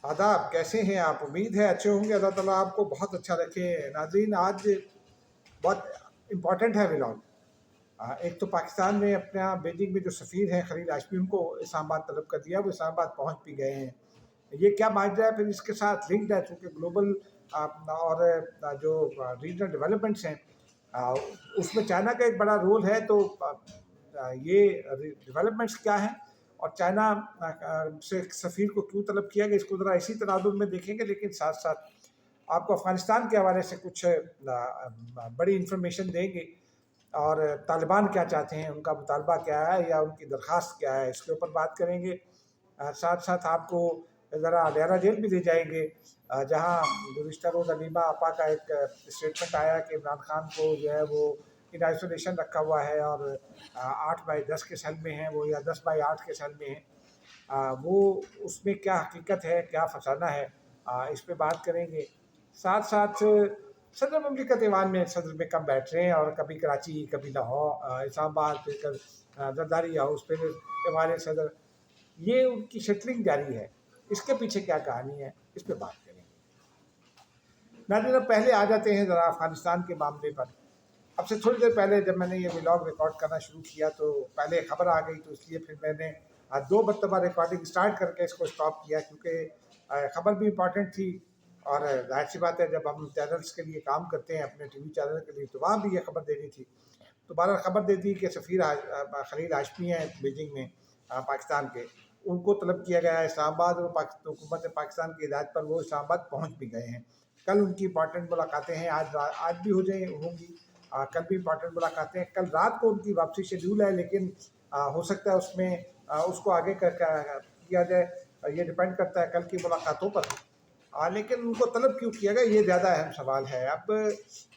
आदाब, कैसे हैं आप? उम्मीद है अच्छे होंगे। अल्लाह ताला आपको बहुत अच्छा रखे। नाज़रीन, आज बहुत इम्पॉर्टेंट है व्लॉग। एक तो पाकिस्तान ने अपना बीजिंग में जो सफ़ीर हैं खलील हाशमी, उनको इस्लामाबाद तलब कर दिया। वो इस्लामाबाद पहुंच भी गए हैं। ये क्या माजरा है? फिर इसके साथ लिंक्ड है, चूँकि ग्लोबल और जो रीजनल डेवलपमेंट्स हैं, उसमें चाइना का एक बड़ा रोल है। तो ये डेवलपमेंट्स क्या हैं और चाइना से सफ़ीर को क्यों तलब किया गया, इसको ज़रा इसी तनाजुर में देखेंगे। लेकिन साथ साथ आपको अफ़गानिस्तान के हवाले से कुछ बड़ी इंफॉर्मेशन देंगे, और तालिबान क्या चाहते हैं, उनका मुतालबा क्या है या उनकी दरख्वास्त क्या है, इसके ऊपर बात करेंगे। साथ साथ आपको ज़रा अलियारा जेल भी ले जाएंगे, जहाँ गुज़िश्ता रोज़ अलीमा आपा का एक स्टेटमेंट आया कि इमरान खान को जो है वो इन आइसोलेशन रखा हुआ है, और 8/10 के सेल में हैं वो, या 10/8 के सेल में हैं। वो उसमें क्या हकीकत है, क्या फसाना है, इस पे बात करेंगे। साथ साथ सदर ममलिकत ईवान में सदर में कब बैठ रहे हैं, और कभी कराची, कभी लाहौर, इस्लामाबाद, फिर जरदारी हाउस, फिर हमारे सदर, ये उनकी शटलिंग जारी है। इसके पीछे क्या कहानी है, इस पे बात करेंगे। नाज़रीन, अब पहले आ जाते हैं ज़रा अफ़गानिस्तान के मामले पर। अब से थोड़ी देर पहले जब मैंने ये व्लॉग रिकॉर्ड करना शुरू किया, तो पहले खबर आ गई, तो इसलिए फिर मैंने 2 मरतबा रिकॉर्डिंग स्टार्ट करके इसको स्टॉप किया, क्योंकि खबर भी इम्पॉर्टेंट थी। और जाहिर सी बात है, जब हम चैनल्स के लिए काम करते हैं, अपने टीवी चैनल के लिए, तो वहाँ भी ये खबर देनी थी। तो बहरहाल खबर दे दी कि सफ़ीर खलील हाशमी हैं बीजिंग में, पाकिस्तान के, उनको तलब किया गया है इस्लामाबाद, और हुकूमत पाकिस्तान की हिदायत पर वो इस्लामाबाद पहुँच भी गए हैं। कल उनकी इंपॉर्टेंट मुलाकातें हैं, आज भी होंगी। कल भी इंपॉर्टेंट मुलाकातें हैं। कल रात को उनकी वापसी शेड्यूल है, लेकिन हो सकता है उसमें उसको आगे किया जाए। ये डिपेंड करता है कल की मुलाकातों पर। लेकिन उनको तलब क्यों किया गया, ये ज़्यादा अहम सवाल है। अब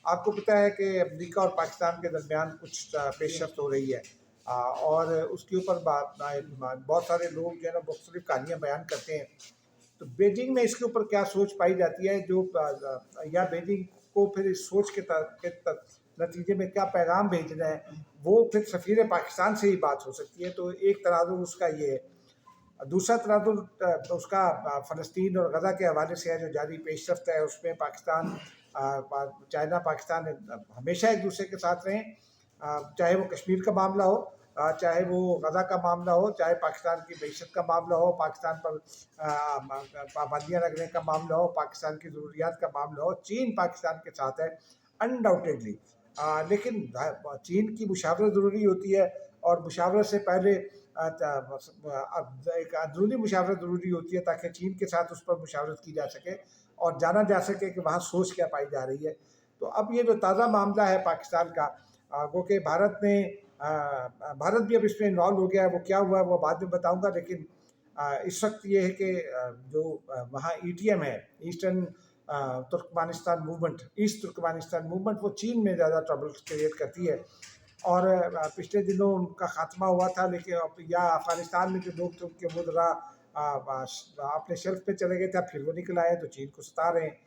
आपको पता है कि अमेरिका और पाकिस्तान के दरमियान कुछ पेशरफ्त हो रही है, और उसके ऊपर बहुत सारे लोग जो है ना मुख्तलिफ कहानियाँ बयान करते हैं। तो बीजिंग में इसके ऊपर क्या सोच पाई जाती है, जो या बीजिंग को फिर इस सोच नतीजे में क्या पैगाम भेजना है, वो फिर सफ़ीर पाकिस्तान से ही बात हो सकती है। तो एक तनाजुर उसका ये है। दूसरा तनाजुर उसका फ़लस्तीन और गज़ा के हवाले से है, जो जारी पेशरफ्त है उसमें पाकिस्तान, चाइना पाकिस्तान हमेशा एक दूसरे के साथ रहें, चाहे वो कश्मीर का मामला हो, चाहे वो गज़ा का मामला हो, चाहे पाकिस्तान की मईशत का मामला हो, पाकिस्तान पर पाबंदियाँ लगने का मामला हो, पाकिस्तान की ज़रूरियात का मामला हो। चीन पाकिस्तान के साथ है अनडाउटेडली, लेकिन चीन की मुशावरत ज़रूरी होती है, और मुशावरत से पहले एक अंदरूनी मुशावरत ज़रूरी होती है, ताकि चीन के साथ उस पर मुशावरत की जा सके और जाना जा सके कि वहाँ सोच क्या पाई जा रही है। तो अब ये जो ताज़ा मामला है पाकिस्तान का, वो कि भारत भी अब इसमें इन्वॉल्व हो गया है। वो क्या हुआ है वो बाद में बताऊंगा, लेकिन इस वक्त ये है कि जो वहाँ ईटीएम है, eastern Turkmenistan movement, east Turkmenistan movement, वो चीन में ज़्यादा ट्रबल क्रिएट करती है। और पिछले दिनों उनका खात्मा हुआ था, लेकिन या अफ़गानिस्तान में जो लोग थे उनके वो ज़रा अपने शेल्फ पे चले गए थे, फिर वो निकल आए तो चीन को सता रहे हैं।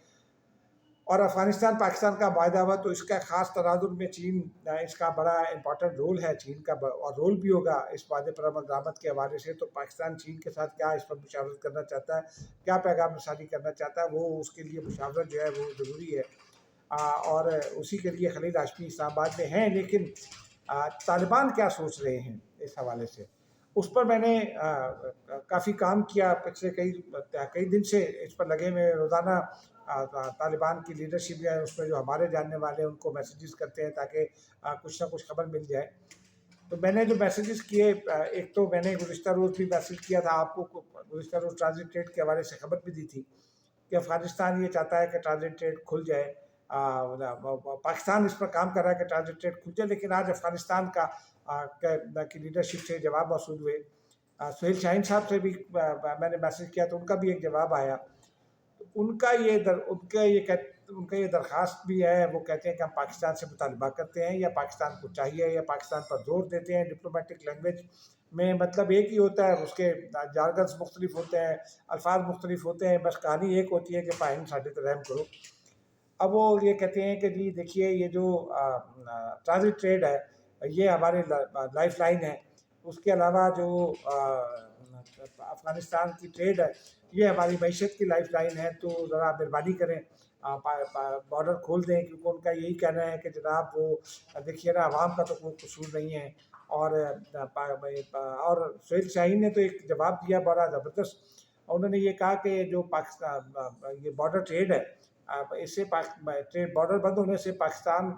और अफ़गानिस्तान पाकिस्तान का वायदा हुआ, तो इसका ख़ास तनाजुर में चीन, इसका बड़ा इंपॉर्टेंट रोल है चीन का, और रोल भी होगा इस वादे पर अमल दरामद के हवाले से। तो पाकिस्तान चीन के साथ क्या इस पर मुशावरत करना चाहता है, क्या पैगाम रसानी करना चाहता है, वो उसके लिए मुशावरत जो है वो ज़रूरी है। और उसी के लिए खलील हाशमी इस्लामाबाद में हैं। लेकिन तालिबान क्या सोच रहे हैं इस हवाले से, उस पर मैंने काफ़ी काम किया। पिछले कई दिन से इस पर लगे हुए, रोज़ाना तालिबान की लीडरशिप जो है उसमें जो हमारे जानने वाले हैं उनको मैसेजेस करते हैं, ताकि कुछ ना कुछ खबर मिल जाए। तो मैंने जो मैसेजेस किए, एक तो मैंने गुज़िश्ता रोज़ भी मैसेज किया था आपको, गुज़िश्ता रोज़ ट्रांजिट ट्रेड के हवाले से खबर भी दी थी कि अफ़गानिस्तान ये चाहता है कि ट्रांजिट ट्रेड खुल जाए। पाकिस्तान इस पर काम कर रहा है कि ट्रांजिट ट्रेड खुल जाए, लेकिन आज अफ़गानिस्तान की लीडरशिप से जवाब मौसूल हुए। सुहेल शाहीन साहब से भी मैंने मैसेज किया, तो उनका भी एक जवाब आया। तो उनका ये दरख्वास्त भी है। वो कहते हैं कि हम पाकिस्तान से मुतालबा करते हैं, या पाकिस्तान को चाहिए, या पाकिस्तान पर जोर देते हैं। डिप्लोमेटिक लैंग्वेज में मतलब एक ही होता है, उसके जारगन्स मुख्तलिफ होते हैं, अल्फाज मुख्तलिफ होते हैं, बस कहानी एक होती है कि पाइन साढ़े तो रहम करो। अब वो ये कहते हैं कि जी देखिए, ये जो ट्रांजिट ट्रेड है, ये हमारे लाइफ लाइन है। उसके अलावा जो अफ़गानिस्तान की ट्रेड है, ये हमारी मईशत की लाइफ लाइन है, तो ज़रा मेहरबानी करें बॉर्डर खोल दें, क्योंकि उनका यही कहना है कि जनाब वो देखिए ना, आवाम का तो कोई कसूर नहीं है। और और सुहेल शाहीन ने तो एक जवाब दिया बड़ा ज़बरदस्त। उन्होंने ये कहा कि जो पाकिस्तान ये बॉर्डर ट्रेड है, इससे ट्रेड बॉर्डर बंद होने से पाकिस्तान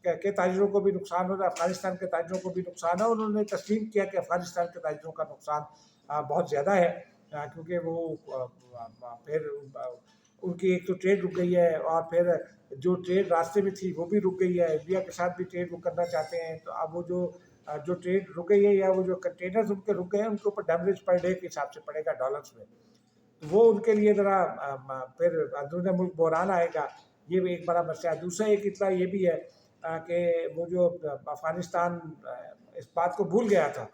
के ताजिरों को भी नुकसान हो रहा है, अफगानिस्तान के ताजिरों को भी नुकसान है। उन्होंने तस्लीम किया कि अफगानिस्तान के ताजिरों का नुकसान बहुत ज़्यादा है, क्योंकि वो फिर उनकी एक तो ट्रेड रुक गई है, और फिर जो ट्रेड रास्ते में थी वो भी रुक गई है। इंडिया के साथ भी ट्रेड वो करना चाहते हैं, तो अब वो जो ट्रेड रुक गई है, या वो जो कंटेनर्स उनके रुक गए हैं, उनके ऊपर डैमेज पर डे के हिसाब से पड़ेगा डॉलर्स में। तो वो उनके लिए ज़रा फिर अंदरूनी मुल्क बहरान आएगा, ये भी एक बड़ा मसला है। दूसरा एक इतना ये भी है कि वो जो अफ़गानिस्तान इस बात को भूल गया था,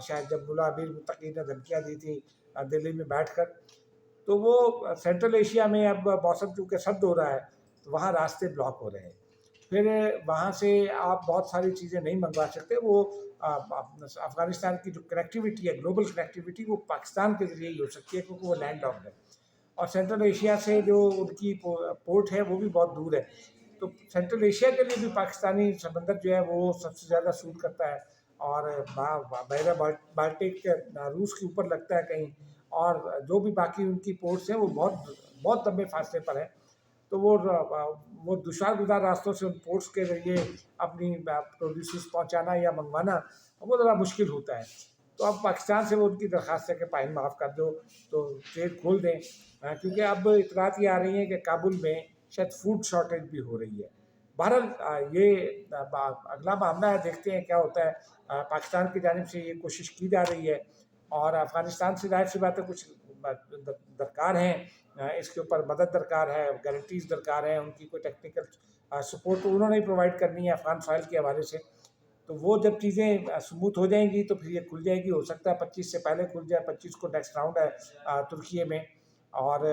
शायद जब मुल्ला अमीर मुत्तकी ने धमकियाँ दी थी दिल्ली में बैठकर, तो वो सेंट्रल एशिया में अब मौसम चूँकि सर्द हो रहा है, तो वहाँ रास्ते ब्लॉक हो रहे हैं। फिर वहाँ से आप बहुत सारी चीज़ें नहीं मंगवा सकते। वो अफ़गानिस्तान की जो कनेक्टिविटी है, ग्लोबल कनेक्टिविटी, वो पाकिस्तान के ज़रिए ही हो सकती है, क्योंकि वो लैंड लॉक्ड है। और सेंट्रल एशिया से जो उनकी पोर्ट है वो भी बहुत दूर है। तो सेंट्रल एशिया के लिए भी पाकिस्तानी समंदर जो है वो सबसे ज़्यादा सूट करता है। और बहरा बाल्टिक रूस के ऊपर लगता है कहीं, और जो भी बाकी उनकी पोर्ट्स हैं वो बहुत बहुत लंबे फासले पर है। तो वो दुशार गुजार रास्तों से उन पोर्ट्स के ज़रिए अपनी प्रोड्यूसेस पहुंचाना या मंगवाना वो ज़रा मुश्किल होता है। तो अब पाकिस्तान से वो उनकी दरख्वास्त है कि पाइन माफ़ कर दो, तो ट्रेड खोल दें, क्योंकि अब इतलात ये आ रही हैं कि काबुल में शायद फूड शॉर्टेज भी हो रही है। बहरहाल ये अगला मामला है, देखते हैं क्या होता है। पाकिस्तान की जानिब से ये कोशिश की जा रही है, और अफ़गानिस्तान से ज़ाहिर सी बात है कुछ दरकार हैं, इसके ऊपर मदद दरकार है, गारंटीज़ दरकार है, उनकी कोई टेक्निकल सपोर्ट तो उन्होंने ही प्रोवाइड करनी है अफ़गान फाइल के हवाले से। तो वो जब चीज़ें स्मूथ हो जाएंगी तो फिर ये खुल जाएगी। हो सकता है 25 से पहले खुल जाए, 25 को नेक्स्ट राउंड है तुर्की में, और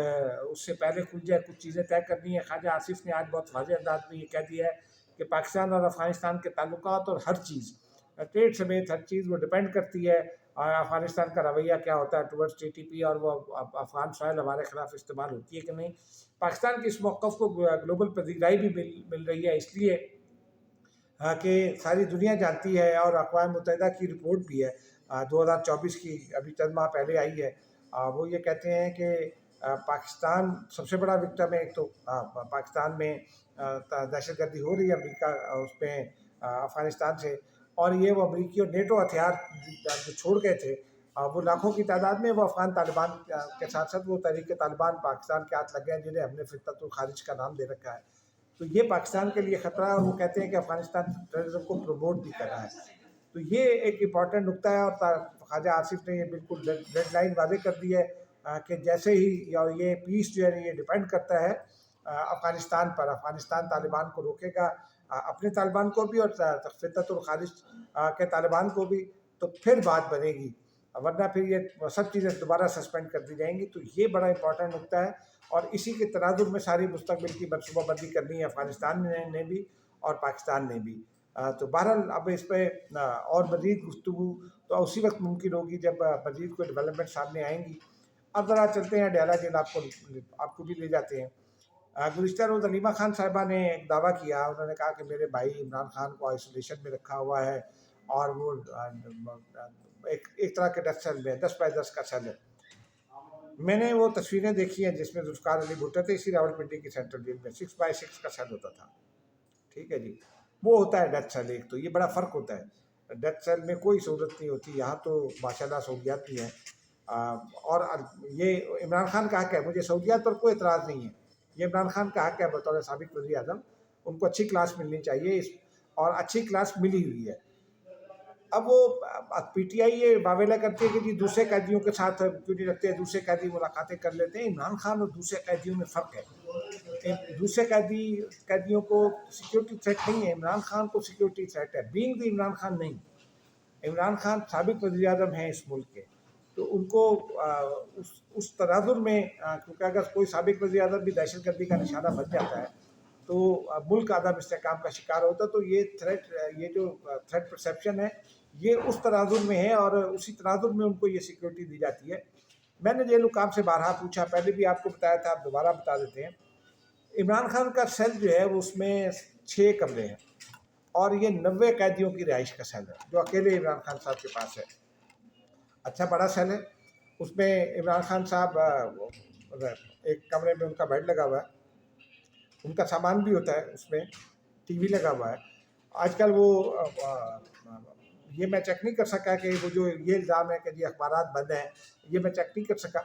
उससे पहले खुल जाए। कुछ चीज़ें तय करनी है। ख्वाजा आसिफ ने आज बहुत वाज़ेह अंदाज में ये कह दिया है कि पाकिस्तान और अफ़गानिस्तान के ताल्लुकात और हर चीज़, ट्रेड समेत हर चीज़, वो डिपेंड करती है अफ़गानिस्तान का रवैया क्या होता है टुवर्ड्स TTP, और वो अफ़गान फाइल हमारे ख़िलाफ़ इस्तेमाल होती है कि नहीं। पाकिस्तान के इस मौक़िफ़ को ग्लोबल पजीराई भी मिल रही है, इसलिए कि सारी दुनिया जानती है, और अक़वाम मुत्तहिदा की रिपोर्ट भी है 2024 की, अभी चंद माह पहले आई है। वो ये कहते हैं कि पाकिस्तान सबसे बड़ा विक्टिम है। एक तो पाकिस्तान में दहशतगर्दी हो रही है अमेरिका उसमें अफ़गानिस्तान से, और ये वो अमरीकी और नेटो हथियार जो छोड़ गए थे, वो लाखों की तादाद में वो अफ़गान तालिबान के साथ साथ वो तहरीक तालिबान पाकिस्तान के हाथ लग गए हैं, जिन्हें हमने फितरतुल खारिज का नाम दे रखा है। तो ये पाकिस्तान के लिए ख़तरा है, और वो कहते हैं कि अफ़गानिस्तान टेररिज्म को प्रमोट भी कर रहा है। तो ये एक इम्पॉर्टेंट नुकता है, और ख्वाजा आसिफ ने ये बिल्कुल रेड लाइन वादे कर दी है कि जैसे ही, और ये पीस जो है ये डिपेंड करता है अफ़गानिस्तान पर। अफ़गानिस्तान तालिबान को रोकेगा, अपने तालिबान को भी, और फितरतुल खारिज के तालिबान को भी, तो फिर बात बनेगी, वरना फिर ये सब चीज़ें दोबारा सस्पेंड कर दी जाएंगी। तो ये बड़ा इंपॉर्टेंट नुकता है, और इसी के तनाजुर में सारी मुस्तकबिल की मनसूबाबंदी करनी है अफ़गानिस्तान ने भी और पाकिस्तान ने भी। तो बहरहाल अब इस पर और मज़ीद गुफ्तगू तो उसी वक्त मुमकिन होगी जब मज़ीद कोई डेवलपमेंट सामने आएंगी। अब ज़रा चलते हैं डयाला जेल, आपको भी ले जाते हैं। गुज़िश्ता रोज़ अलीमा खान साहिबा ने एक दावा किया। उन्होंने कहा कि मेरे भाई इमरान खान को आइसोलेशन में रखा हुआ है, और वो एक तरह के डेथ सेल में 10 बाई 10 का सेल है। मैंने वो तस्वीरें देखी हैं जिसमें ज़ुल्फ़िकार अली भुट्टो थे, इसी रावलपिंडी की सेंट्रल जेल में 6 बाई 6 का सेल होता था। ठीक है जी, वो होता है डेथ सेल। एक तो ये बड़ा फ़र्क होता है, डेथ सेल में कोई सहूलत नहीं होती, यहाँ तो माशाल्लाह सहूलियात भी हैं। और ये इमरान खान का हक़ है, मुझे सहूलियात पर कोई एतराज़ नहीं है। ये इमरान खान का हक़ है बतौर साबिक़ वज़ीर आज़म, उनको अच्छी क्लास मिलनी चाहिए, और अच्छी क्लास मिली हुई है। अब वो PTI ये वावेला करती है कि जी दूसरे कैदियों के साथ क्यों नहीं रखते, दूसरे कैदी मुलाकातें कर लेते हैं। इमरान खान और दूसरे कैदियों में फ़र्क है। दूसरे कैदियों को सिक्योरिटी थ्रेट नहीं है, इमरान खान को सिक्योरिटी थ्रेट है। बीइंग द इमरान खान नहीं, इमरान खान साबिक़ वज़ीर आज़म हैं इस मुल्क के, तो उनको उस तनाज़ुर में, क्योंकि अगर कोई साबिक़ वज़ीर आज़म भी दहशतगर्दी का निशाना बन जाता है तो मुल्क अदम इस्तेहकाम का शिकार होता है। तो ये जो थ्रेट परसेप्शन है, یہ اس تناظر میں ہے اور اسی تناظر میں ان کو یہ سیکورٹی دی جاتی ہے۔ میں نے ذیل حکام سے بارہا پوچھا، پہلے بھی آپ کو بتایا تھا، آپ دوبارہ بتا دیتے ہیں۔ عمران خان کا سیل جو ہے وہ اس میں 6 کمرے ہیں اور یہ 90 قیدیوں کی رہائش کا سیل ہے جو اکیلے عمران خان صاحب کے پاس ہے۔ اچھا بڑا سیل ہے، اس میں عمران خان صاحب ایک کمرے میں ان کا بیڈ لگا ہوا ہے، ان کا سامان بھی ہوتا ہے، اس میں ٹی وی لگا ہوا ہے۔ آج کل وہ یہ میں چیک نہیں کر سکا کہ وہ جو یہ الزام ہے کہ جی اخبارات بند ہیں، یہ میں چیک نہیں کر سکا،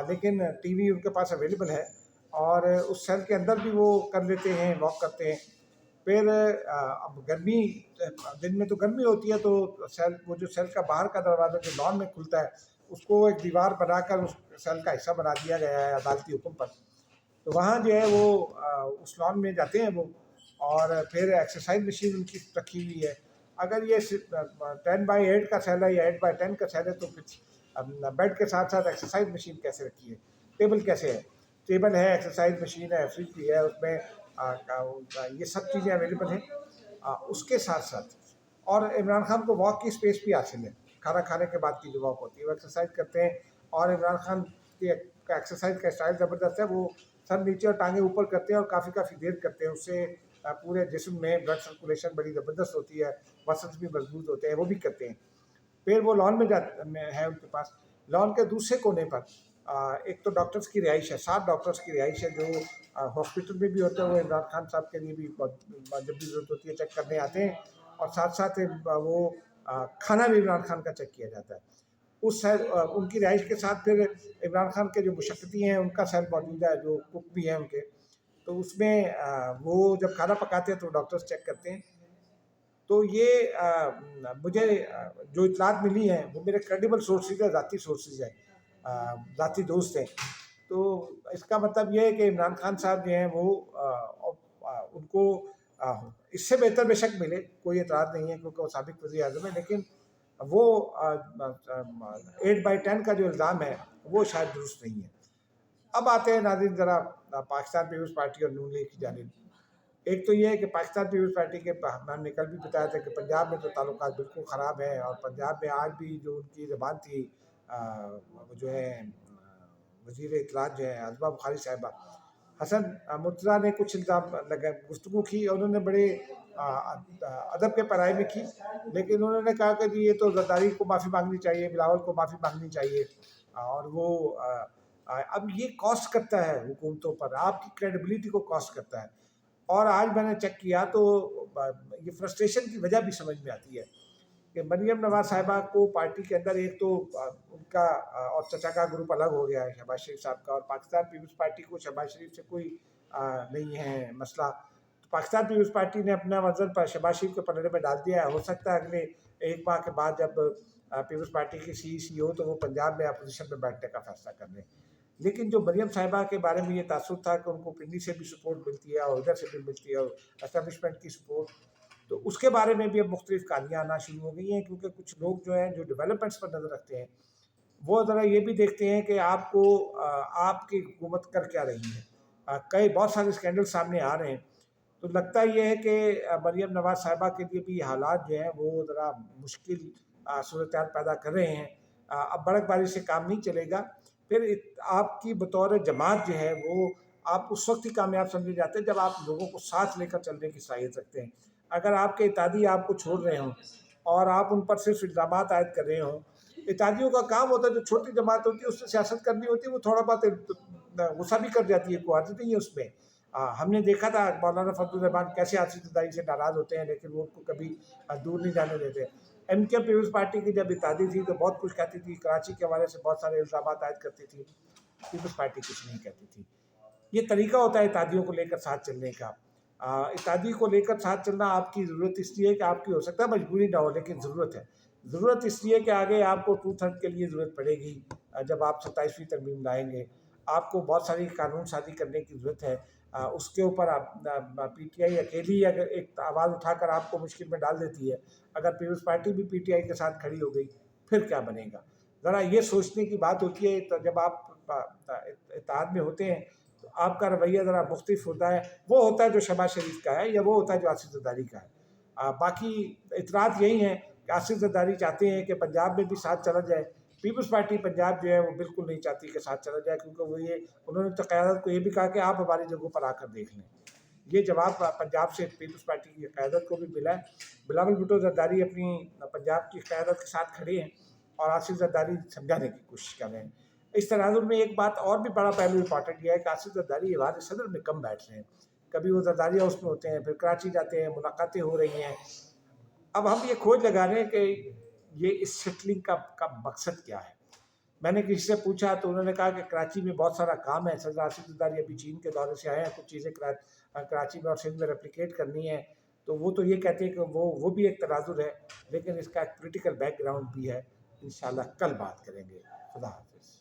لیکن ٹی وی ان کے پاس اویلیبل ہے اور اس سیل کے اندر بھی وہ کر لیتے ہیں، واک کرتے ہیں۔ پھر اب گرمی، دن میں تو گرمی ہوتی ہے تو وہ جو سیل کا باہر کا دروازہ جو لان میں کھلتا ہے اس کو ایک دیوار بنا کر اس سیل کا حصہ بنا دیا گیا ہے عدالتی حکم پر، تو وہاں جو ہے وہ اس لان میں جاتے ہیں وہ، اور پھر ایکسرسائز مشین ان کی رکھی ہوئی ہے۔ اگر یہ 10x8 کا سیل ہے یا 8x10 کا سیل ہے تو پھر بیڈ کے ساتھ ساتھ ایکسرسائز مشین کیسے رکھی ہے، ٹیبل کیسے ہے، ٹیبل ہے، ایکسرسائز مشین ہے، فریج بھی ہے، اس میں یہ سب چیزیں اویلیبل ہیں۔ اس کے ساتھ ساتھ اور عمران خان کو واک کی اسپیس بھی حاصل ہے، کھانا کھانے کے بعد کی جو واک ہوتی ہے وہ ایکسرسائز کرتے ہیں، اور عمران خان کی ایکسرسائز کا اسٹائل زبردست ہے، وہ سر نیچے اور ٹانگیں اوپر کرتے ہیں اور کافی دیر کرتے ہیں، اس سے پورے جسم میں بلڈ سرکولیشن بڑی زبردست ہوتی ہے، مسلس بھی مضبوط ہوتے ہیں، وہ بھی کرتے ہیں۔ پھر وہ لان میں ہے ان کے پاس، لان کے دوسرے کونے پر ایک تو ڈاکٹرز کی رہائش ہے، 7 ڈاکٹرز کی رہائش ہے جو ہاسپٹل میں بھی ہوتے ہیں، وہ عمران خان صاحب کے لیے بھی جب بھی ضرورت ہوتی ہے چیک کرنے آتے ہیں، اور ساتھ ساتھ وہ کھانا بھی عمران خان کا چیک کیا جاتا ہے۔ ان کی رہائش کے ساتھ پھر عمران خان کے جو مشقتی ہیں ان کا سیل موجود ہے، جو کک بھی ہیں ان کے، تو اس میں وہ جب کھانا پکاتے ہیں تو ڈاکٹرز چیک کرتے ہیں۔ تو یہ مجھے جو اطلاعات ملی ہیں وہ میرے کریڈیبل سورسز ہیں، ذاتی سورسز ہیں، ذاتی دوست ہیں، تو اس کا مطلب یہ ہے کہ عمران خان صاحب جو ہیں وہ ان کو اس سے بہتر بے شک ملے، کوئی اعتراض نہیں ہے کیونکہ وہ سابق وزیر اعظم ہے، لیکن وہ 8x10 کا جو الزام ہے وہ شاید درست نہیں ہے۔ اب آتے ہیں ناظرین ذرا پاکستان پیپلز پارٹی اور نون لیگ کی جانب۔ ایک تو یہ ہے کہ پاکستان پیپلز پارٹی کے، میں نے کل بھی بتایا تھا کہ پنجاب میں تو تعلقات بالکل خراب ہیں، اور پنجاب میں آج بھی جو ان کی زبان تھی وہ جو ہے وزیر اطلاعات جو ہے عظمہ بخاری صاحبہ، حسن مرتضیٰ نے کچھ الزام گفتگو کی، اور انہوں نے بڑے ادب کے پیرائی میں کی، لیکن انہوں نے کہا کہ جی یہ تو زرداری کو معافی مانگنی چاہیے، بلاول کو معافی مانگنی چاہیے، اور وہ اب یہ کاسٹ کرتا ہے حکومتوں پر، آپ کی کریڈیبلٹی کو کاسٹ کرتا ہے۔ اور آج میں نے چیک کیا تو یہ فرسٹریشن کی وجہ بھی سمجھ میں آتی ہے کہ مریم نواز صاحبہ کو پارٹی کے اندر ایک تو ان کا اور چچا کا گروپ الگ ہو گیا ہے شہباز شریف صاحب کا، اور پاکستان پیپلز پارٹی کو شہباز شریف سے کوئی نہیں ہے مسئلہ، تو پاکستان پیپلز پارٹی نے اپنا وزن پر شہباز شریف کے پلڑے میں ڈال دیا ہے۔ ہو سکتا ہے اگلے 1 ماہ کے بعد جب پیپلز پارٹی کی سی ہو تو وہ پنجاب میں اپوزیشن میں بیٹھنے کا فیصلہ کر لیں، لیکن جو مریم صاحبہ کے بارے میں یہ تاثر تھا کہ ان کو پنڈی سے بھی سپورٹ ملتی ہے اور ادھر سے بھی ملتی ہے اور اسٹیبلشمنٹ کی سپورٹ، تو اس کے بارے میں بھی اب مختلف کہانیاں آنا شروع ہو گئی ہیں، کیونکہ کچھ لوگ جو ہیں جو ڈیولپمنٹس پر نظر رکھتے ہیں وہ ذرا یہ بھی دیکھتے ہیں کہ آپ کو آپ کی حکومت کر کیا رہی ہے، کئی بہت سارے اسکینڈل سامنے آ رہے ہیں، تو لگتا یہ ہے کہ مریم نواز صاحبہ کے لیے بھی حالات جو ہیں وہ ذرا مشکل صورتحال پیدا کر رہے ہیں۔ اب بڑک باری سے کام نہیں چلے گا، پھر آپ کی بطور جماعت جو ہے وہ آپ اس وقت ہی کامیاب سمجھے جاتے ہیں جب آپ لوگوں کو ساتھ لے کر چلنے کی صلاحیت رکھتے ہیں۔ اگر آپ کے اتحادی آپ کو چھوڑ رہے ہوں اور آپ ان پر صرف الزامات عائد کر رہے ہوں، اتحادیوں کا کام ہوتا ہے، جو چھوٹی جماعت ہوتی ہے اس سے سیاست کرنی ہوتی ہے، وہ تھوڑا بہت غصہ بھی کر جاتی ہے، کوئی حرج نہیں ہے اس میں۔ ہم نے دیکھا تھا مولانا فضل الرحمان کیسے آصف زرداری سے ناراض ہوتے ہیں لیکن وہ ان کو کبھی دور نہیں جانے دیتے۔ ایم کیو پیپلز پارٹی کی جب اتحادی تھی تو بہت کچھ کہتی تھی، کراچی کے حوالے سے بہت سارے الزامات عائد کرتی تھی، پیپلز پارٹی کچھ نہیں کہتی تھی۔ یہ طریقہ ہوتا ہے اتحادیوں کو لے کر ساتھ چلنے کا۔ اتحادی کو لے کر ساتھ چلنا آپ کی ضرورت اس لیے کہ آپ کی ہو سکتا ہے مجبوری نہ ہو لیکن ضرورت ہے، ضرورت اس لیے کہ آگے آپ کو 2/3 کے لیے ضرورت پڑے گی، جب آپ 27ویں ترمیم لائیں گے آپ کو بہت ساری قانون سازی کرنے کی ضرورت ہے، اس کے اوپر آپ پی ٹی آئی اکیلی اگر ایک آواز اٹھا کر آپ کو مشکل میں ڈال دیتی ہے، اگر پیپلز پارٹی بھی پی ٹی آئی کے ساتھ کھڑی ہو گئی پھر کیا بنے گا، ذرا یہ سوچنے کی بات ہوتی ہے۔ تو جب آپ اتحاد میں ہوتے ہیں تو آپ کا رویہ ذرا مختلف ہوتا ہے، وہ ہوتا ہے جو شہباز شریف کا ہے یا وہ ہوتا ہے جو آصف زرداری کا ہے۔ باقی اطلاعات یہی ہیں کہ آصف زرداری چاہتے ہیں کہ پنجاب میں بھی ساتھ چلا جائے. پیپلز پارٹی پنجاب جو ہے وہ بالکل نہیں چاہتی کہ ساتھ چلا جائے، کیونکہ وہ انہوں نے تو قیادت کو یہ بھی کہا کہ آپ ہماری جگہوں پر آ کر دیکھ لیں. یہ جواب پنجاب سے پیپلز پارٹی کی قیادت کو بھی ملا ہے. بلاول بھٹو زرداری اپنی پنجاب کی قیادت کے ساتھ کھڑے ہیں اور آصف زرداری سمجھانے کی کوشش کر رہے ہیں. اس تناظر میں ایک بات اور بھی بڑا پہلو امپارٹنٹ یہ ہے کہ آصف زرداری ایوان صدر میں کم بیٹھ رہے ہیں. کبھی وہ زرداری ہاؤس میں ہوتے ہیں، پھر کراچی جاتے ہیں، ملاقاتیں ہو رہی ہیں. اب ہم یہ کھوج لگا رہے ہیں کہ یہ اس سیٹلنگ کا مقصد کیا ہے. میں نے کسی سے پوچھا تو انہوں نے کہا کہ کراچی میں بہت سارا کام ہے، صدر آصف زرداری ابھی چین کے دورے سے آئے ہیں، کچھ چیزیں کراچی میں اور سندھ میں ریپلیکیٹ کرنی ہے. تو وہ تو یہ کہتے ہیں کہ وہ بھی ایک تناظر ہے، لیکن اس کا ایک پولیٹیکل بیک گراؤنڈ بھی ہے. انشاءاللہ کل بات کریں گے. خدا حافظ.